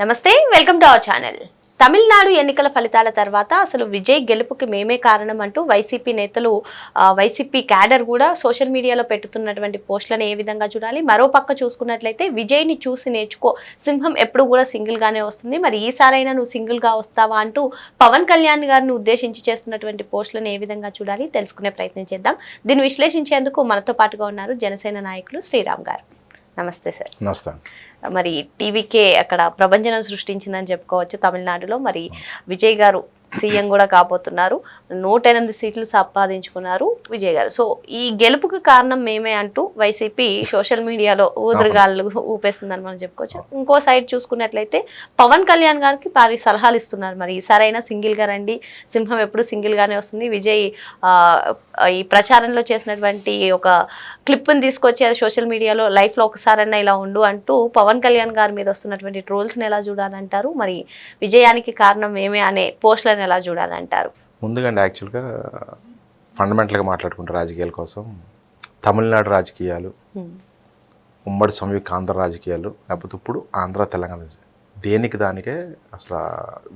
నమస్తే welcome to our channel. Tamil Nadu ఎన్నికల ఫలితాల తర్వాత అసలు విజయ్ గెలుపుకి మేమే కారణం అంటూ వైసీపీ నేతలు వైసీపీ క్యాడర్ కూడా సోషల్ మీడియాలో పెట్టుతున్నటువంటి పోస్టులను ఏ విధంగా చూడాలి? మరో పక్క చూసుకున్నట్లయితే విజయ్ని చూసి నేర్చుకో, సింహం ఎప్పుడు కూడా సింగిల్ గానే వస్తుంది, మరి ఈసారైనా నువ్వు సింగిల్ గా వస్తావా అంటూ పవన్ కళ్యాణ్ గారిని ఉద్దేశించి చేస్తున్నటువంటి పోస్టులను ఏ విధంగా చూడాలి తెలుసుకునే ప్రయత్నం చేద్దాం. దీన్ని విశ్లేషించేందుకు మనతో పాటుగా ఉన్నారు జనసేన నాయకులు శ్రీరామ్ గారు. నమస్తే సార్. నమస్తే. మరి టీవీకే అక్కడ ప్రభంజనం సృష్టించిందని చెప్పుకోవచ్చు తమిళనాడులో. మరి విజయ్ గారు సీఎం కూడా కాబోతున్నారు, 108 సీట్లు సంపాదించుకున్నారు విజయ్ గారు. సో ఈ గెలుపుకి కారణం మేమే అంటూ వైసీపీ సోషల్ మీడియాలో ఊదరగాళ్ళు ఊపేస్తుందని మనం చెప్పుకోవచ్చు. ఇంకో సైడ్ చూసుకున్నట్లయితే పవన్ కళ్యాణ్ గారికి భారీ సలహాలు ఇస్తున్నారు. మరి ఈసారైనా సింగిల్ గా రండి, సింహం ఎప్పుడు సింగిల్ గానే వస్తుంది. విజయ్ ఈ ప్రచారంలో చేసినటువంటి ఒక క్లిప్ని తీసుకొచ్చి అది సోషల్ మీడియాలో లైఫ్లో ఒకసారైనా ఇలా ఉండు అంటూ పవన్ కళ్యాణ్ గారి మీద వస్తున్నటువంటి ట్రోల్స్ని ఎలా చూడాలంటారు? మరి విజయానికి కారణం ఏమే అనే పోస్టులను ఎలా చూడాలంటారు? ముందుగా యాక్చువల్గా ఫండమెంటల్గా మాట్లాడుకుంటే రాజకీయాల కోసం తమిళనాడు రాజకీయాలు, ఉమ్మడి సంయుక్త ఆంధ్ర రాజకీయాలు, లేకపోతే ఇప్పుడు ఆంధ్ర తెలంగాణ దేనికి దానికే అసలు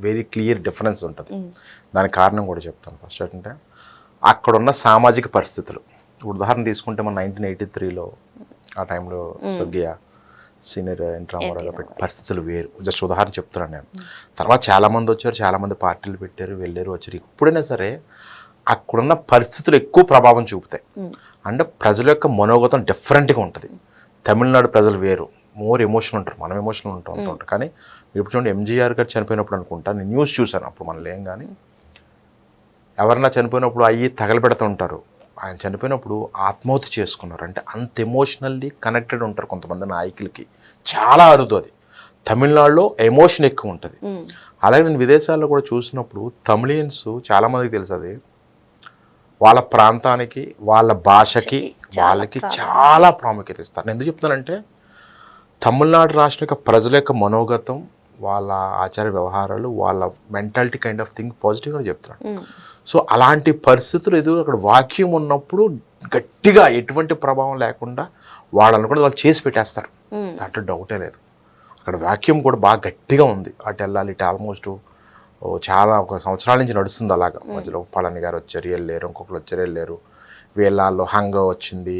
వెరీ క్లియర్ డిఫరెన్స్ ఉంటుంది. దానికి కారణం కూడా చెప్తాను. ఫస్ట్ ఏంటంటే అక్కడున్న సామాజిక పరిస్థితులు. ఉదాహరణ తీసుకుంటే మన 1983లో ఆ టైంలో స్వర్గీయ సీనియర్ ఎన్టీ రామారావు గారు పెట్టిన పరిస్థితులు వేరు. జస్ట్ ఉదాహరణ చెప్తున్నాను నేను. తర్వాత చాలామంది వచ్చారు, చాలామంది పార్టీలు పెట్టారు, వెళ్ళారు, వచ్చారు. ఇప్పుడైనా సరే అక్కడున్న పరిస్థితులు ఎక్కువ ప్రభావం చూపుతాయి. అంటే ప్రజల యొక్క మనోగతం డిఫరెంట్గా ఉంటుంది. తమిళనాడు ప్రజలు వేరు, మోర్ ఎమోషనల్ ఉంటారు, మనం ఎమోషనల్ ఉంటాం. కానీ ఇప్పుడు చూడండి, ఎంజీఆర్ గారు చనిపోయినప్పుడు అనుకుంటా నేను న్యూస్ చూశాను. అప్పుడు మనం లేం, కానీ ఎవరన్నా చనిపోయినప్పుడు అయ్యి తగలబెడుతుంటారు. ఆయన చనిపోయినప్పుడు ఆత్మహత్య చేసుకున్నారు. అంటే అంత ఎమోషనల్లీ కనెక్టెడ్ ఉంటారు కొంతమంది నాయకులకి. చాలా అరుదు అది. తమిళనాడులో ఎమోషన్ ఎక్కువ ఉంటుంది. అలాగే నేను విదేశాల్లో కూడా చూసినప్పుడు తమిళియన్స్ చాలామందికి తెలుసు, అది వాళ్ళ ప్రాంతానికి, వాళ్ళ భాషకి, వాళ్ళకి చాలా ప్రాముఖ్యత ఇస్తారు. నేను ఎందుకు చెప్తానంటే తమిళనాడు రాష్ట్రం యొక్క ప్రజల యొక్క మనోగతం, వాళ్ళ ఆచార వ్యవహారాలు, వాళ్ళ మెంటాలిటీ కైండ్ ఆఫ్ థింగ్ పాజిటివ్గా చెప్తున్నాడు. సో అలాంటి పరిస్థితులు ఎదురు అక్కడ వాక్యూమ్ ఉన్నప్పుడు గట్టిగా ఎటువంటి ప్రభావం లేకుండా వాళ్ళు వాళ్ళు చేసి పెట్టేస్తారు. దాంట్లో డౌటే లేదు. అక్కడ వాక్యూమ్ కూడా బాగా గట్టిగా ఉంది. అటు వెళ్ళాలి, ఇటు ఆల్మోస్ట్ చాలా ఒక సంవత్సరాల నుంచి నడుస్తుంది అలాగా. మధ్యలో పళని గారు వచ్చారు, వెళ్ళారు, ఇంకొకరు వచ్చారు, వెళ్ళారు. వీళ్ళలో హంగ వచ్చింది.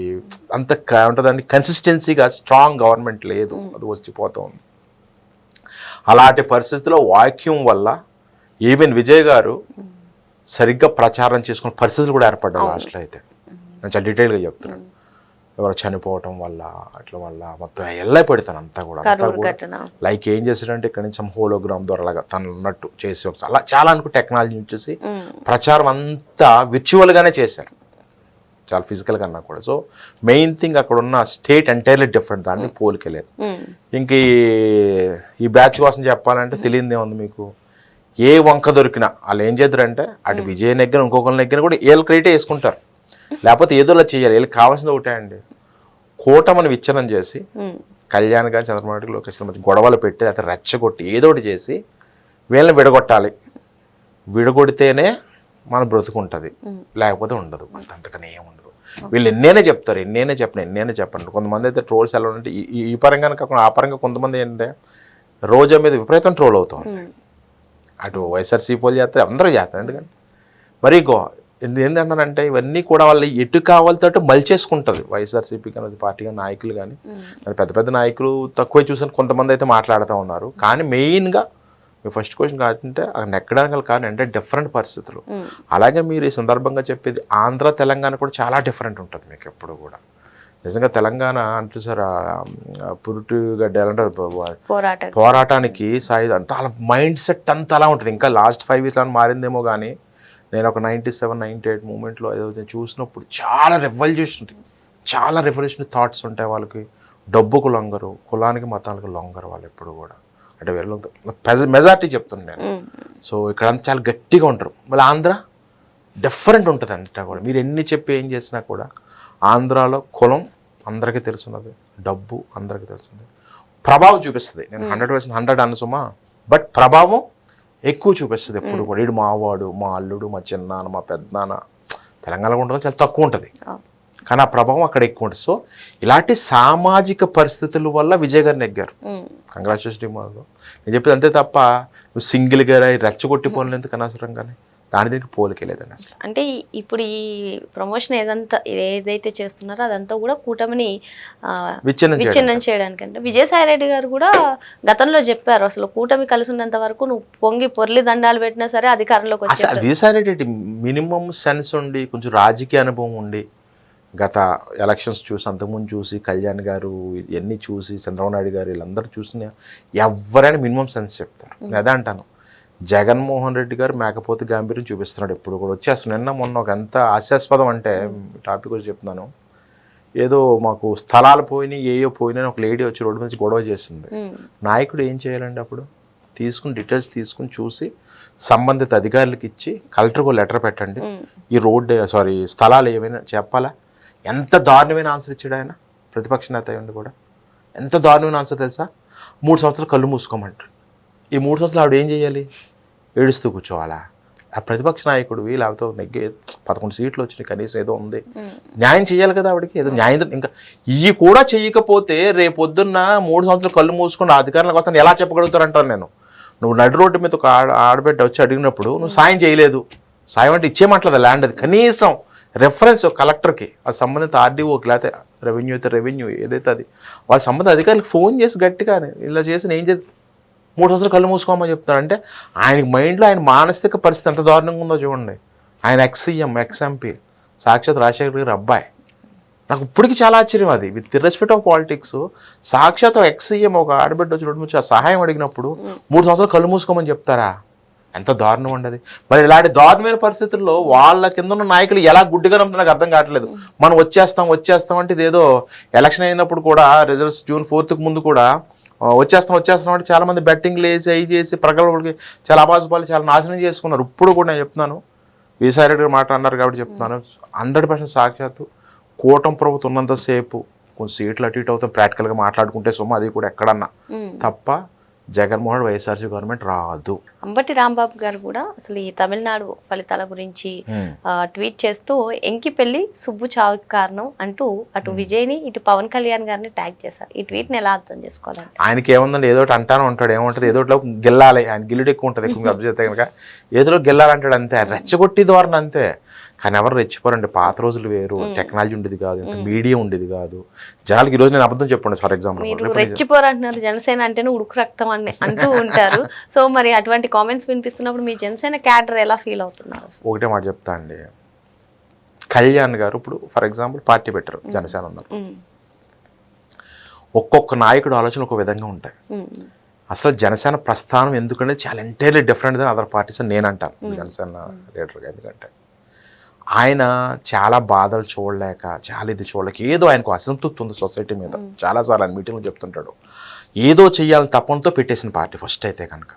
అంత ఉంటుందండి, కన్సిస్టెన్సీగా స్ట్రాంగ్ గవర్నమెంట్ లేదు, అది వచ్చిపోతూ ఉంది. అలాంటి పరిస్థితుల్లో వాక్యూమ్ వల్ల ఈవెన్ విజయ్ గారు సరిగ్గా ప్రచారం చేసుకునే పరిస్థితులు కూడా ఏర్పడ్డాయి లాస్ట్లో. అయితే నేను చాలా డీటెయిల్గా చెప్తున్నాను. ఎవరు చనిపోవటం వల్ల అట్లా వల్ల మొత్తం ఎల్లై పెడతాను అంతా కూడా లైక్ ఏం చేశారంటే ఇక్కడ నుంచి హోలోగ్రామ్ ద్వారా అలాగా తను ఉన్నట్టు చేసి అలా చాలా అనుకో టెక్నాలజీ యూజ్ చేసి ప్రచారం అంతా విర్చువల్గానే చేశారు, చాలా ఫిజికల్ కన్నా కూడా. సో మెయిన్ థింగ్ అక్కడ ఉన్న స్టేట్ ఎంటైర్లీ డిఫరెంట్, దాన్ని పోలికలేదు. ఇంక ఈ బ్యాచ్ కోసం చెప్పాలంటే తెలియదే ఉంది మీకు. ఏ వంక దొరికినా వాళ్ళు ఏం చేద్దరంటే అటు విజయ్ నెగ్గిన ఇంకొకరి నెగ్గిన కూడా వీళ్ళు క్రెడిట్ వేసుకుంటారు, లేకపోతే ఏదోలా చేయాలి. వీళ్ళకి కావాల్సింది ఒకటే అండి, కూటమిని విచ్ఛిన్నం చేసి కళ్యాణ్ గారు, చంద్రబాబు నాయుడు, లోకేష్ మధ్య గొడవలు పెట్టి అయితే రెచ్చగొట్టి ఏదోటి చేసి వీళ్ళని విడగొట్టాలి. విడగొడితేనే మన బ్రతుకుంటుంది, లేకపోతే ఉండదు. అంతకనే ఏముండదు. వీళ్ళు ఎన్నైనా చెప్తారు, ఎన్నైనా చెప్పండి. కొంతమంది అయితే ట్రోల్స్ ఎలా ఉంటే ఈ పరంగా కాకుండా ఆ పరంగా కొంతమంది ఏంటంటే రోజా మీద విపరీతం ట్రోల్ అవుతుంది. అటు వైఎస్ఆర్సీపీ వాళ్ళు చేస్తారు, అందరూ చేస్తారు. ఎందుకంటే మరి ఏంటంటానంటే ఇవన్నీ కూడా వాళ్ళు ఎటు కావాలితో మలిచేసుకుంటుంది వైఎస్ఆర్సీపీ కానీ పార్టీ కానీ నాయకులు కానీ. పెద్ద పెద్ద నాయకులు తక్కువే చూసాను, కొంతమంది అయితే మాట్లాడుతూ ఉన్నారు. కానీ మెయిన్గా మీ ఫస్ట్ క్వశ్చన్ కాదంటే అక్కడ ఎక్కడానికి కారణం అంటే డిఫరెంట్ పరిస్థితులు. అలాగే మీరు ఈ సందర్భంగా చెప్పేది ఆంధ్ర తెలంగాణ కూడా చాలా డిఫరెంట్ ఉంటుంది మీకు ఎప్పుడు కూడా. నిజంగా తెలంగాణ అంటే సార్ పురుటిగడ్డ అంటే పోరాటానికి సాయుధ అంతా అలా మైండ్ సెట్ అంతా అలా ఉంటుంది. ఇంకా లాస్ట్ 5 years అలా మారిందేమో కానీ నేను ఒక 97, 98 మూమెంట్లో ఏదో చూసినప్పుడు చాలా రెవల్యూషన్ థాట్స్ ఉంటాయి వాళ్ళకి. డబ్బుకు లొంగరు, కులానికి మతాలకు లొంగరు వాళ్ళు ఎప్పుడు కూడా. అంటే వేరే మెజారిటీ చెప్తున్నాను నేను. సో ఇక్కడంతా చాలా గట్టిగా ఉంటారు. మళ్ళీ ఆంధ్ర డిఫరెంట్ ఉంటుంది అంతా కూడా. మీరు ఎన్ని చెప్పి ఏం చేసినా కూడా ఆంధ్రాలో కులం అందరికీ తెలుసున్నది, డబ్బు అందరికీ తెలుస్తుంది, ప్రభావం చూపిస్తుంది. నేను 100% అనసుమా, బట్ ప్రభావం ఎక్కువ చూపిస్తుంది ఎప్పుడు కూడా. వీడు మావాడు, మా అల్లుడు, మా చిన్నాన్న, మా పెద్దనాన్న. తెలంగాణలో ఉండడం చాలా తక్కువ ఉంటుంది. కానీ ఆ ప్రభావం అక్కడ ఎక్కువ ఉంటుంది. సో ఇలాంటి సామాజిక పరిస్థితుల వల్ల విజయ్ గారు నెగ్గారు. కంగ్రాచులేషన్. నేను చెప్పేది అంతే తప్ప నువ్వు సింగిల్గా రెచ్చగొట్టి పనులు ఎందుకు అనవసరంగానే, దాని దీనికి పోలికెళ్ళేదండి అసలు. అంటే ఇప్పుడు ఈ ప్రమోషన్ ఏదైతే చేస్తున్నారో అదంతా కూడా కూటమిని విచ్ఛిన్నం చేయడానికంటే విజయసాయి రెడ్డి గారు కూడా గతంలో చెప్పారు, అసలు కూటమి కలిసి ఉన్నంత వరకు నువ్వు పొర్లి దండాలు పెట్టినా సరే అధికారంలోకి వచ్చి. విజయసాయి రెడ్డి మినిమం సెన్స్ ఉండి కొంచెం రాజకీయ అనుభవం ఉండి గత ఎలక్షన్స్ చూసి అంతకుముందు చూసి కళ్యాణ్ గారు ఇవన్నీ చూసి చంద్రబాబు నాయుడు గారు వీళ్ళందరూ చూసిన ఎవరైనా మినిమం సెన్స్ చెప్తారు. అదే అంటాను, జగన్మోహన్ రెడ్డి గారు మేకపోతే గాంభీర్యం చూపిస్తున్నాడు ఎప్పుడు కూడా. వచ్చేస్తున్నాడు. నిన్న మొన్న ఒక ఎంత హాస్యాస్పదం అంటే టాపిక్ వచ్చి చెప్తున్నాను, ఏదో మాకు స్థలాలు పోయినాయి ఏయో పోయినాయి ఒక లేడీ వచ్చి రోడ్డు నుంచి గొడవ చేసింది. నాయకుడు ఏం చేయాలండి అప్పుడు? తీసుకుని డీటెయిల్స్ తీసుకుని చూసి సంబంధిత అధికారులకు ఇచ్చి కలెక్టర్కు లెటర్ పెట్టండి, ఈ స్థలాలు ఏమైనా చెప్పాలా. ఎంత దారుణమైన ఆన్సర్ ఇచ్చాడు ఆయన, ప్రతిపక్ష నేత అయ్యండి కూడా. ఎంత దారుణమైన ఆన్సర్ తెలుసా? 3 సంవత్సరాలు కళ్ళు మూసుకోమంటారు. ఈ 3 సంవత్సరాలు ఆవిడ ఏం చేయాలి? ఏడుస్తూ కూర్చోవాలా? ఆ ప్రతిపక్ష నాయకుడివి లేకపోతే నెగ్గే 11 సీట్లు వచ్చినాయి, కనీసం ఏదో ఉంది, న్యాయం చేయాలి కదా ఆవిడకి. ఏదో న్యాయం ఇంకా ఇవి కూడా చేయకపోతే రేపొద్దున్న 3 సంవత్సరాలు కళ్ళు మూసుకుని అధికారులకు వస్తాను ఎలా చెప్పగలుగుతారంటాను నేను. నువ్వు నడి రోడ్డు మీద ఒక ఆడబిడ్డ వచ్చి అడిగినప్పుడు నువ్వు సాయం చేయలేదు, సాయం అంటే ఇచ్చేయమంటలేదు ల్యాండ్, అది కనీసం రెఫరెన్స్ కలెక్టర్కి, అది సంబంధిత ఆర్డీఓకి లేకపోతే రెవెన్యూ అయితే రెవెన్యూ ఏదైతే అది వాళ్ళ సంబంధిత అధికారులకు ఫోన్ చేసి గట్టిగానే ఇలా చేసి నేను ఏం చేసి 3 సంవత్సరాలు కళ్ళు మూసుకోమని చెప్తాడు. అంటే ఆయన మైండ్లో ఆయన మానసిక పరిస్థితి ఎంత దారుణంగా ఉందో చూడండి. ఆయన ఎక్స్-సీఎం ఎక్స్-ఎంపీ సాక్షాత్ రాజశేఖర్ గారి అబ్బాయి. నాకు ఇప్పటికీ చాలా ఆశ్చర్యం అది, విత్ రెస్పెక్ట్ ఆఫ్ పాలిటిక్స్. సాక్షాత్ ఎక్స్-సీఎం ఒక ఆడబిడ్డ వచ్చి రోడ్డు నుంచి సహాయం అడిగినప్పుడు 3 సంవత్సరాలు కళ్ళు మూసుకోమని చెప్తారా? ఎంత దారుణం ఉండదు. మరి ఇలాంటి దారుణమైన పరిస్థితుల్లో వాళ్ళ కింద ఉన్న నాయకులు ఎలా గుడ్డిగా నమ్ముతున్నా నాకు అర్థం కావట్లేదు. మనం వచ్చేస్తాం అంటే ఇదేదో ఎలక్షన్ అయినప్పుడు కూడా రిజల్ట్స్ June 4th ముందు కూడా వచ్చేస్తాం అంటే చాలామంది బెట్టింగ్లు వేసి అవి చేసి ప్రగల్భాలకి చాలా అబాసుపాలు చాలా నాశనం చేసుకున్నారు. ఇప్పుడు కూడా నేను చెప్తున్నాను, విజయసాయి రెడ్డి గారు మాట అన్నారు కాబట్టి చెప్తున్నాను, 100% సాక్షాత్తు కూటమి ప్రభుత్వం ఉన్నంతసేపు కొంచెం సీట్లు అటు ఇటు అవుతాం ప్రాక్టికల్గా మాట్లాడుకుంటే అది కూడా ఎక్కడన్నా తప్ప జగన్మోహన్ వైఎస్ఆర్సీ గవర్నమెంట్ రాదు. అంబటి రాంబాబు గారు కూడా అసలు ఈ తమిళనాడు ఫలితాల గురించి ట్వీట్ చేస్తూ ఎంకిపెళ్లి సుబ్బు చావుకి కారణం అంటూ అటు విజయ్ని ఇటు పవన్ కళ్యాణ్ గారిని ట్యాగ్ చేశారు. ఈ ట్వీట్ని ఎలా అర్థం చేసుకోవాలి? ఆయనకి ఏముందండి, ఏదో అంటాను ఉంటాడు, ఏముంటుంది ఏదోట్లో గెల్లాలి, ఆయన గిల్లుడు ఎక్కువ ఉంటుంది, ఎక్కువ అబ్జర్వ్ చేస్తే కనుక ఏదో గెల్లాలంటాడు అంతే, రెచ్చగొట్టి ధోరణి అంతే. కానీ ఎవరు రెచ్చిపోరండి. పాత రోజులు వేరు, టెక్నాలజీ ఉండేది కాదు, ఇంత మీడియా ఉండేది కాదు. జనాలకి ఈరోజు నేను అబద్ధం చెప్పండి, ఫర్ ఎగ్జాంపుల్ రెచ్చిపోరు అంటున్నారు, జనసేన అంటేనే ఉడుకు రక్తం అని అంటూ ఉంటారు. సో మరి అటువంటి కామెంట్స్ వినిపిస్తున్నప్పుడు మీ జనసేన క్యాడర్ ఎలా ఫీల్ అవుతున్నారు? ఒకటే మాట చెప్తా అండి, కళ్యాణ్ గారు ఇప్పుడు ఫర్ ఎగ్జాంపుల్ పార్టీ పెట్టారు, జనసేన ఉన్నారు. ఒక్కొక్క నాయకుడు ఆలోచన ఒక విధంగా ఉంటాయి. అసలు జనసేన ప్రస్థానం ఎందుకంటే చాలా entirely different than other parties అని నేను అంటాను జనసేన లీడర్గా. ఎందుకంటే ఆయన చాలా బాధలు చూడలేక, చాలా ఇది చూడలేక, ఏదో ఆయనకు అసంతృప్తి ఉంది సొసైటీ మీద. చాలాసార్లు ఆయన మీటింగ్లో చెప్తుంటాడు, ఏదో చెయ్యాలని తపనతో పెట్టేసిన పార్టీ ఫస్ట్ అయితే కనుక.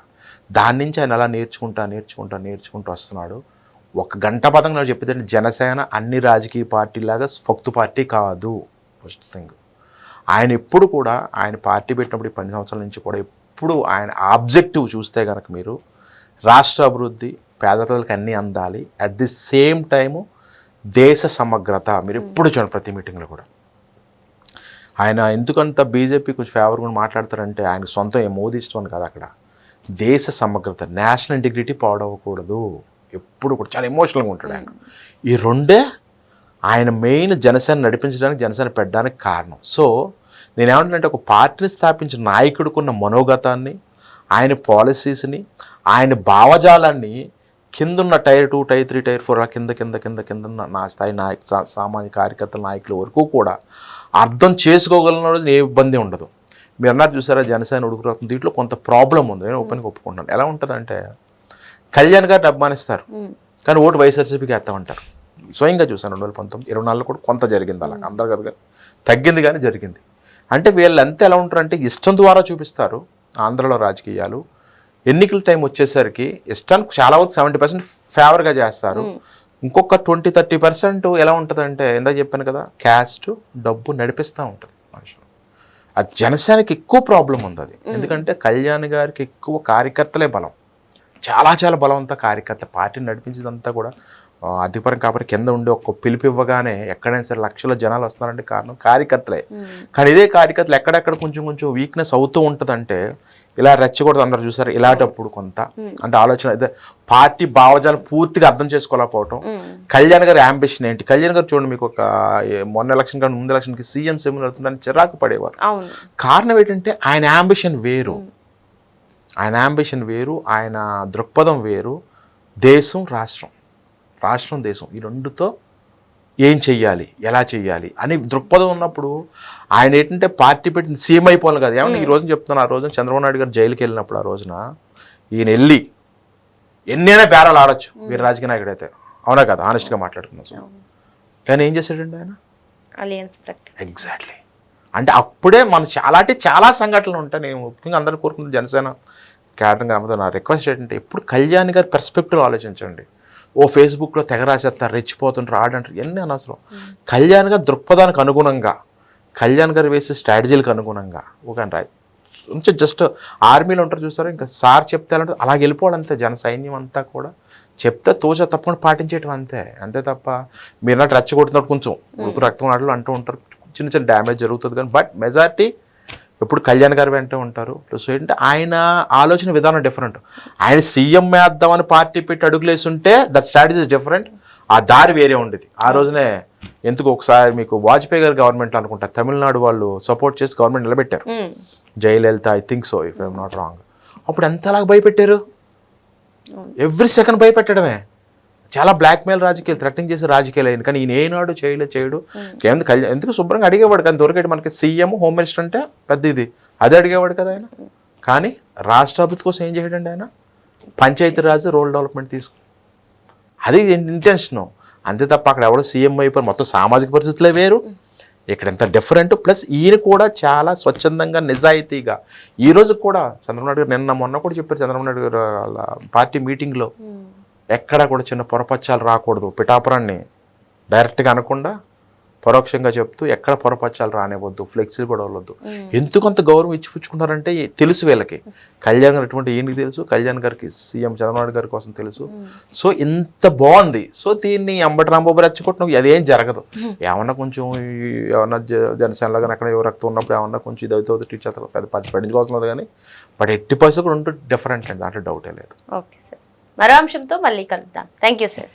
దాని నుంచి ఆయన అలా నేర్చుకుంటూ వస్తున్నాడు. ఒక గంట పదంగా నేను చెప్పేదంటే జనసేన అన్ని రాజకీయ పార్టీలాగా ఫక్తు పార్టీ కాదు. ఫస్ట్ థింగ్, ఆయన ఎప్పుడు కూడా ఆయన పార్టీ పెట్టినప్పుడు 10 సంవత్సరాల నుంచి కూడా ఎప్పుడు ఆయన ఆబ్జెక్టివ్ చూస్తే కనుక మీరు రాష్ట్ర అభివృద్ధి, పేద ప్రజలకు అన్నీ అందాలి, అట్ ది సేమ్ టైము దేశ సమగ్రత. మీరు ఎప్పుడు చూడండి ప్రతి మీటింగ్లో కూడా ఆయన ఎందుకంత బీజేపీ కొంచెం ఫేవర్గా మాట్లాడతారంటే ఆయన సొంతం మోదీ ఇష్టం అని కాదు, అక్కడ దేశ సమగ్రత, నేషనల్ ఇంటిగ్రిటీ పాడవకూడదు. ఎప్పుడు కూడా చాలా ఎమోషనల్గా ఉంటాడు ఆయన. ఈ రెండే ఆయన మెయిన్ జనసేన నడిపించడానికి, జనసేన పెట్టడానికి కారణం. సో నేనేమంటానంటే ఒక పార్టీని స్థాపించిన నాయకుడికున్న మనోగతాన్ని, ఆయన పాలసీస్ని, ఆయన భావజాలాన్ని కిందున్న Tier 2, Tier 3, Tier 4 కింద నా స్థాయి సామాన్య కార్యకర్తల నాయకుల వరకు కూడా అర్థం చేసుకోగలిగిన రోజు ఏ ఇబ్బంది ఉండదు. మీరు అన్నది చూసారా, జనసేన ఉడుకురాతుంది, దీంట్లో కొంత ప్రాబ్లం ఉంది, నేను ఓపెన్గా ఒప్పుకుంటాను. ఎలా ఉంటుందంటే కళ్యాణ్ గారిని అభిమానిస్తారు కానీ ఓటు వైఎస్ఆర్సీపీకి వేస్తామంటారు. స్వయంగా చూసాను 2019, 24 కూడా కొంత జరిగింది, అలా అందరు కదా కానీ తగ్గింది కానీ జరిగింది. అంటే వీళ్ళంతా ఎలా ఉంటారంటే ఇష్టం ద్వారా చూపిస్తారు. ఆంధ్రలో రాజకీయాలు ఎన్నికల టైం వచ్చేసరికి ఇష్టానికి చాలా వరకు 70% ఫేవర్గా చేస్తారు. ఇంకొక 20-30% ఎలా ఉంటుందంటే ఇందాక చెప్పాను కదా, క్యాస్ట్ డబ్బు నడిపిస్తూ ఉంటుంది మనుషులు. ఆ జనసేనకి ఎక్కువ ప్రాబ్లం ఉంది అది. ఎందుకంటే కళ్యాణ్ గారికి ఎక్కువ కార్యకర్తలే బలం, చాలా బలవంత కార్యకర్త. పార్టీని నడిపించేదంతా కూడా అధికారం కాబట్టి కింద ఉండి ఒక్క పిలుపు ఇవ్వగానే ఎక్కడైనా సరే లక్షల జనాలు వస్తున్నారంటే కారణం కార్యకర్తలే. కానీ ఇదే కార్యకర్తలు ఎక్కడెక్కడ కొంచెం కొంచెం వీక్నెస్ అవుతూ ఉంటుందంటే ఇలా రెచ్చకూడదు అందరు చూసారు ఇలాంటప్పుడు కొంత అంటే ఆలోచన ఇదే పార్టీ భావజాలం పూర్తిగా అర్థం చేసుకోలేకపోవటం. కళ్యాణ్ గారి అంబిషన్ ఏంటి? కళ్యాణ్ గారు చూడండి, మీకు ఒక మొన్న ఎలక్షన్ కానీ ముందు ఎలక్షన్కి సీఎం సెమినార్ అవుతుందని చిరాకు పడేవారు. కారణం ఏంటంటే ఆయన అంబిషన్ వేరు, ఆయన దృక్పథం వేరు. దేశం రాష్ట్రం దేశం ఈ రెండుతో ఏం చెయ్యాలి, ఎలా చెయ్యాలి అని దృక్పథం ఉన్నప్పుడు ఆయన ఏంటంటే పార్టీ పెట్టి సీఎం అయిపోవాలి కదా. ఏమన్నా ఈ రోజున చెప్తున్నాను, ఆ రోజున చంద్రబాబు నాయుడు గారు జైలుకి వెళ్ళినప్పుడు ఆ రోజున ఈయన వెళ్ళి ఎన్నైనా బేరాలు ఆడొచ్చు వీరు రాజకీయ నాయకుడు అయితే, అవునా కదా, ఆనెస్ట్గా మాట్లాడుకున్నాం. కానీ ఏం చేశాడండి ఆయన? ఎగ్జాక్ట్లీ. అంటే అప్పుడే మనం చాలా సంఘటనలు ఉంటాయి. నేను ముఖ్యంగా అందరూ కోరుకుంటున్న జనసేన క్యాడర్ నా రిక్వెస్ట్ ఏంటంటే ఎప్పుడు కళ్యాణ్ గారి పర్స్పెక్టివ్ ఆలోచించండి. ఓ ఫేస్బుక్లో తెగ రాసేస్తారు, రెచ్చిపోతుంటారు, ఆడంటారు, ఎన్ని అనవసరం. కళ్యాణ్ గారి దృక్పథానికి అనుగుణంగా, కళ్యాణ్ గారు వేసే స్ట్రాటజీలకు అనుగుణంగా ఒక కొంచెం జస్ట్ ఆర్మీలో ఉంటారు చూసారు, ఇంకా సార్ చెప్తే అలాగే వెళ్ళిపోవడం అంతే. జన సైన్యం అంతా కూడా చెప్తే తోచ తప్పకుండా పాటించేయటం అంతే తప్ప మీరు నాకు రెచ్చగొడుతున్నట్టు కొంచెం ఉడుకు రక్తం ఆటలు అంటూ ఉంటారు, చిన్న డ్యామేజ్ జరుగుతుంది. కానీ బట్ మెజారిటీ ఎప్పుడు కళ్యాణ్ గారు వెంటే ఉంటారు. ప్లస్ ఏంటంటే ఆయన ఆలోచన విధానం డిఫరెంట్. ఆయన సీఎం వేద్దామని పార్టీ పెట్టి అడుగులేసి ఉంటే దట్ స్ట్రాటజీ డిఫరెంట్, ఆ దారి వేరే ఉండేది. ఆ రోజునే ఎందుకు ఒకసారి మీకు వాజ్పేయి గారు గవర్నమెంట్ అనుకుంటా తమిళనాడు వాళ్ళు సపోర్ట్ చేసి గవర్నమెంట్ నిలబెట్టారు, Jayalalitha, I think so if I'm not wrong. అప్పుడు ఎంతలాగా భయపెట్టారు, ఎవ్రీ సెకండ్ భయపెట్టడమే. చాలా బ్లాక్మెయిల్ రాజకీయాలు, థ్రెటనింగ్ చేసే రాజకీయాలు అయింది. కానీ ఈయన ఏనాడు చేయడు. ఎందుకు శుభ్రంగా అడిగేవాడు. కానీ దొరికేది మనకి సీఎం, హోమ్ మినిస్టర్ అంటే పెద్ద ఇది అదే అడిగేవాడు కదా ఆయన. కానీ రాష్ట్ర అభివృద్ధి కోసం ఏం చేయడండి ఆయన? పంచాయతీరాజ్, రూరల్ డెవలప్మెంట్ తీసుకు, అది ఇంటెన్షన్. అంతే తప్ప అక్కడ ఎవడో సీఎం అయిపోయి మొత్తం సామాజిక పరిస్థితులే వేరు, ఇక్కడ ఎంత డిఫరెంట్. ప్లస్ ఈయన కూడా చాలా స్వచ్ఛందంగా నిజాయితీగా ఈ రోజు కూడా చంద్రబాబు నాయుడు గారు మొన్న కూడా చెప్పారు, చంద్రబాబు నాయుడు గారు పార్టీ మీటింగ్లో ఎక్కడా కూడా చిన్న పొరపచ్చాలు రాకూడదు, పిఠాపురాన్ని డైరెక్ట్గా అనకుండా పరోక్షంగా చెప్తూ ఎక్కడ పొరపచ్చాలు రానివ్వద్దు, ఫ్లెక్సీలు కూడా వదలొద్దు. ఎందుకు అంత గౌరవం ఇచ్చిపుచ్చుకున్నారంటే తెలుసు వీళ్ళకి, కళ్యాణ్ గారు అటువంటి ఈయనకి తెలుసు, కళ్యాణ్ గారికి సీఎం చంద్రబాబు గారి కోసం తెలుసు. సో ఇంత బాగుంది. సో దీన్ని అంబటి రాంబాబు రెచ్చగొట్టడం అదేం జరగదు. ఏమన్నా కొంచెం ఏమన్నా జనసేనలో కానీ అక్కడ ఎవరు రక్తం ఉన్నప్పుడు ఏమన్నా కొంచెం ఇది అవుతుంది టీచర్ పెద్ద పట్టించుకోవాల్సిన లేదు. కానీ బట్ ఎట్టి పరిస్థితులు రెండు డిఫరెంట్ అండి, దాంట్లో డౌటే లేదు. ఓకే సార్, మరో అంశంతో మళ్ళీ కలుద్దాం. Thank you sir.